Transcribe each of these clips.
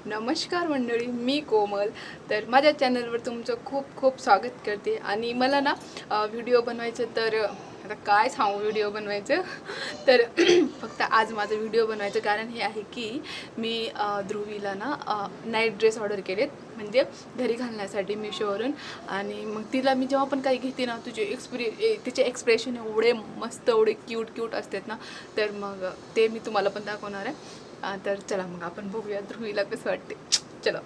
नमस्कार मंडळी, मी कोमल. तर माझ्या चॅनलवर तुमचं खूप खूप स्वागत करते. आणि मला ना व्हिडिओ बनवायचं, तर आता काय सांगू व्हिडिओ बनवायचं तर फक्त आज माझं व्हिडिओ बनवायचं कारण हे आहे की मी ध्रुवीला ना नाईट ड्रेस ऑर्डर केलेत, म्हणजे घरी घालण्यासाठी मीशोवरून. आणि मग तिला मी जेव्हा पण काही घेते ना, तिचे एक्सप्रेशन एवढे मस्त, एवढे क्यूट असतात ना, तर मग ते मी तुम्हाला पण दाखवणार आहे. तर चला मग आपण बघूया ध्रुवीला कसं वाटते. चलो.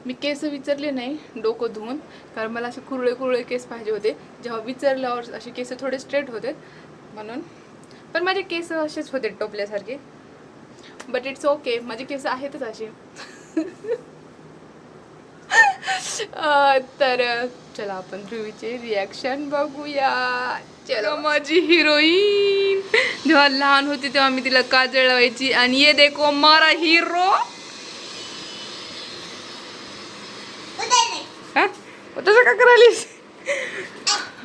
मी केस विचारले नाही डोकं धुवून, कारण मला असे कुरळे केस पाहिजे होते. जेव्हा विचारल्यावर असे केस थोडे स्ट्रेट होते म्हणून. पण माझे केस असेच होते टोपल्यासारखे, बट इट्स ओके, माझे केस आहेतच असे. तर चला आपण ध्रुवीचे रिॲक्शन बघूया. चलो. माझी हिरोईन जेव्हा लहान होती तेव्हा मी तिला काजळ लावायची, आणि ये देखो मारा हिरो. तसं का करालीस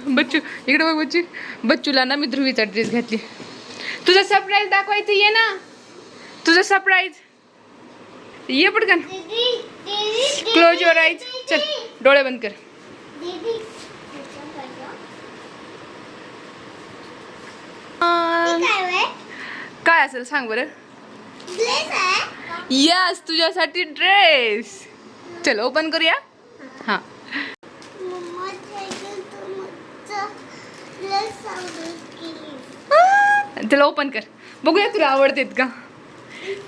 बच्चू? इकडे बघ बच्चू. बच्चूला ना मी ध्रुवीचा ड्रेस घातली. तुझा सरप्राईज दाखवायचं, ये ना तुझा सरप्राईज. ये पटकन. Close your eyes. चल डोळे बंद कर. काय असेल सांग बरं. यस, तुझ्यासाठी ड्रेस. चल ओपन करूया. हां चल ओपन कर, बघूया तुला आवडतेत का.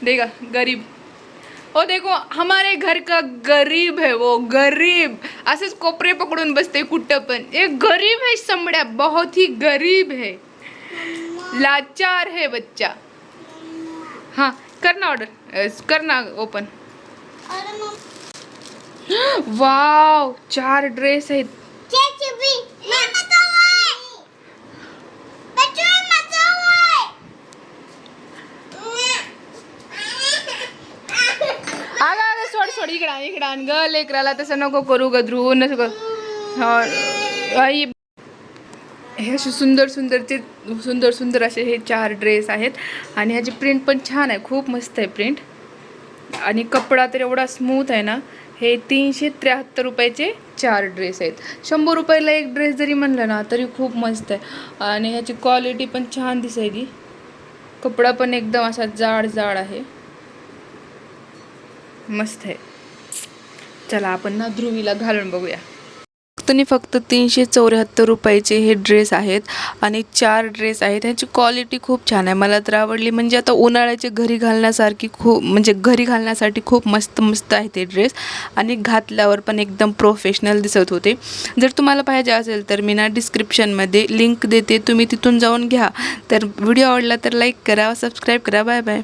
देखा गरीब. ओ देखो हमारे घर का गरीब है, वो गरीब असेच कोपरे पकडून बसते कुठं पण. एक गरीब है समड्या, बहुत ही गरीब है, लाचार है बच्चा. हाँ करना ऑर्डर, करना ओपन. वाव 4 ड्रेस आहेत. सोड इकडं ग लेकराला तसं नको करू ग ध्रुव, नसं. हे असे सुंदर असे हे 4 ड्रेस आहेत. आणि ह्याची प्रिंट पण छान आहे, खूप मस्त आहे प्रिंट. आणि कपडा तर एवढा स्मूथ आहे ना. हे 373 रुपयाचे 4 ड्रेस आहेत. 100 रुपयाला एक ड्रेस जरी म्हणलं ना तरी खूप मस्त आहे. आणि ह्याची क्वालिटी पण छान दिसायली. कपडा पण एकदम असा जाड आहे, मस्त आहे. चला आपण ना ध्रुवीला घालून बघूया. फक्त 374 रुपयाचे हे ड्रेस आहेत, आणि 4 ड्रेस आहेत. ह्याची क्वालिटी खूप छान आहे, मला तर आवडली. म्हणजे आता उन्हाळ्याचे घरी घालण्यासारखी घरी घालण्यासाठी खूप मस्त आहे ते ड्रेस. आणि घातल्यावर पण एकदम प्रोफेशनल दिसत होते. जर तुम्हाला पाहिजे असेल तर मी ना डिस्क्रिप्शनमध्ये लिंक देते, तुम्ही तिथून जाऊन घ्या. तर व्हिडिओ आवडला तर लाईक करा, सबस्क्राईब करा. Bye bye.